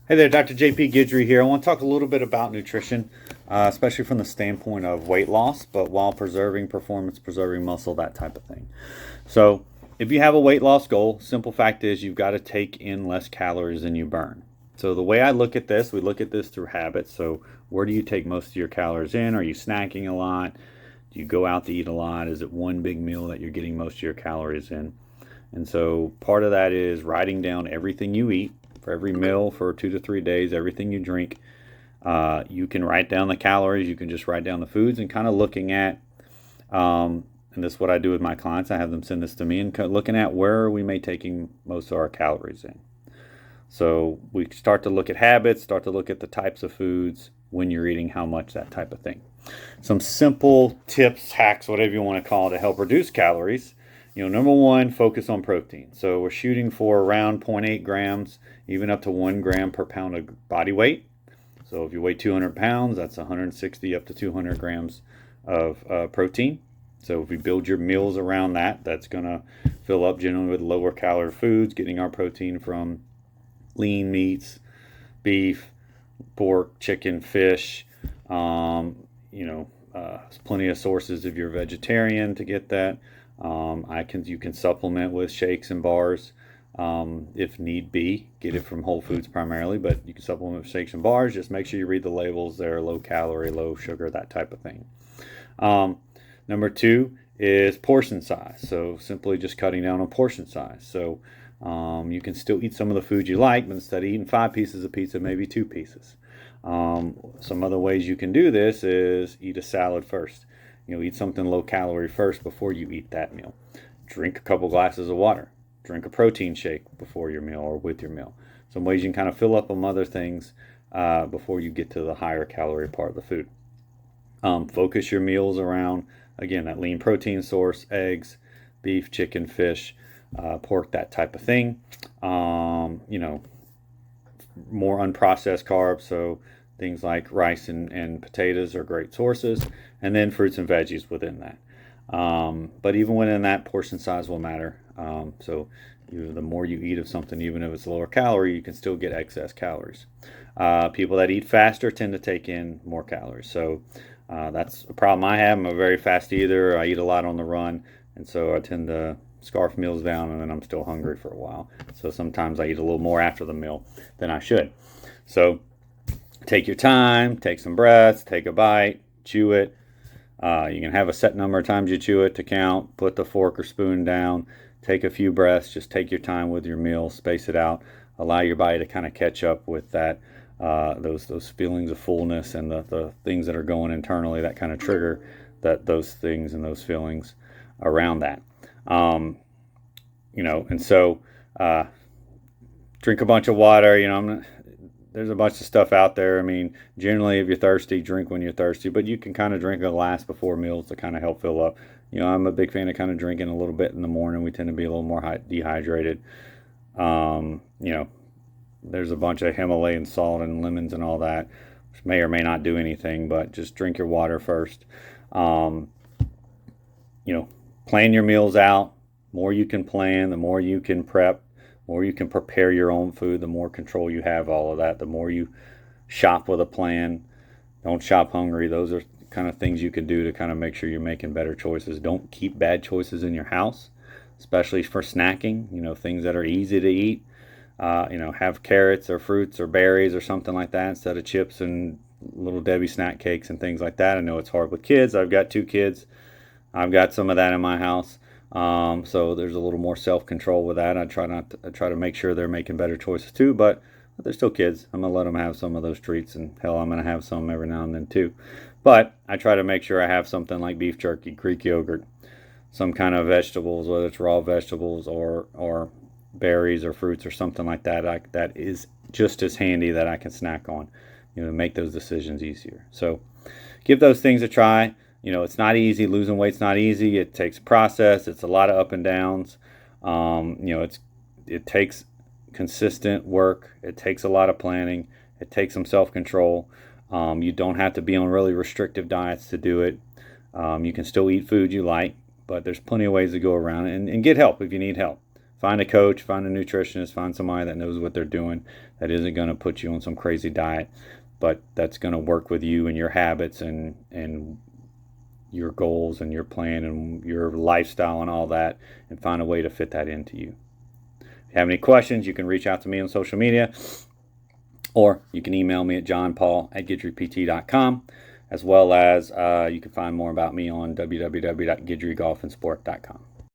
Hey there, Dr. JP Guidry here. I want to talk a little bit about nutrition, especially from the standpoint of weight loss, but while preserving performance, preserving muscle, that type of thing. So, if you have a weight loss goal, simple fact is you've got to take in less calories than you burn. So, the way I look at this, we look at this through habits. So, where do you take most of your calories in? Are you snacking a lot? Do you go out to eat a lot? Is it one big meal that you're getting most of your calories in? And so, part of that is writing down everything you eat for every meal for 2 to 3 days, everything you drink. You can write down the calories. You can just write down the foods and kind of looking at, and this is what I do with my clients. I have them send this to me and looking at where are we may taking most of our calories in. So we start to look at habits, start to look at the types of foods, when you're eating, how much, that type of thing. Some simple tips, hacks, whatever you want to call it, to help reduce calories. Number one, focus on protein. So we're shooting for around 0.8 grams, even up to 1 gram per pound of body weight. So if you weigh 200 pounds, that's 160 up to 200 grams of protein. So if we build your meals around that, that's going to fill up generally with lower calorie foods, getting our protein from lean meats, beef, pork, chicken, fish. There's plenty of sources if you're vegetarian to get that. You can supplement with shakes and bars if need be. Get it from Whole Foods primarily, but you can supplement with shakes and bars. Just make sure you read the labels. They're low calorie, low sugar, that type of thing. Number two is portion size. So simply just cutting down on portion size. So you can still eat some of the food you like, but instead of eating 5 pieces of pizza, maybe 2 pieces. Some other ways you can do this is eat a salad first. Eat something low calorie first before you eat that meal. Drink a couple glasses of water. Drink a protein shake before your meal or with your meal. Some ways you can kind of fill up on other things before you get to the higher calorie part of the food. Focus your meals around, again, that lean protein source, eggs, beef, chicken, fish, pork, that type of thing. More unprocessed carbs, so things like rice and potatoes are great sources, and then fruits and veggies within that. But even within that, portion size will matter. So the more you eat of something, even if it's lower calorie, you can still get excess calories. People that eat faster tend to take in more calories. So that's a problem I have. I'm a very fast eater. I eat a lot on the run, and so I tend to scarf meals down, and then I'm still hungry for a while. So sometimes I eat a little more after the meal than I should. So take your time, take some breaths, take a bite, chew it. You can have a set number of times you chew it to count. Put the fork or spoon down. Take a few breaths. Just take your time with your meal. Space it out. Allow your body to kind of catch up with that, those feelings of fullness and the things that are going internally that kind of trigger those things and those feelings around that. And so drink a bunch of water. There's a bunch of stuff out there. I mean, generally, if you're thirsty, drink when you're thirsty, but you can kind of drink a glass before meals to kind of help fill up. I'm a big fan of kind of drinking a little bit in the morning. We tend to be a little more dehydrated. There's a bunch of Himalayan salt and lemons and all that, which may or may not do anything, but just drink your water first. Plan your meals out. The more you can plan, the more you can prep, the more you can prepare your own food, the more control you have, all of that. The more you shop with a plan. Don't shop hungry. Those are kind of things you can do to kind of make sure you're making better choices. Don't keep bad choices in your house, especially for snacking, things that are easy to eat. Have carrots or fruits or berries or something like that instead of chips and little Debbie snack cakes and things like that. I know it's hard with kids. I've got 2 kids. I've got some of that in my house. So there's a little more self-control with that. I try to make sure they're making better choices too, but they're still kids. I'm going to let them have some of those treats, and hell, I'm going to have some every now and then too. But I try to make sure I have something like beef jerky, Greek yogurt, some kind of vegetables, whether it's raw vegetables or berries or fruits or something like that. That is just as handy that I can snack on, to make those decisions easier. So give those things a try. It's not easy. Losing weight's not easy. It takes a process. It's a lot of up and downs. It takes consistent work. It takes a lot of planning. It takes some self-control. You don't have to be on really restrictive diets to do it. You can still eat food you like, but there's plenty of ways to go around it, and get help if you need help. Find a coach, find a nutritionist, find somebody that knows what they're doing, that isn't going to put you on some crazy diet, but that's going to work with you and your habits and your goals and your plan and your lifestyle and all that, and find a way to fit that into you. If you have any questions, you can reach out to me on social media, or you can email me at johnpaul@guidrypt.com, as well as you can find more about me on www.guidrygolfandsport.com.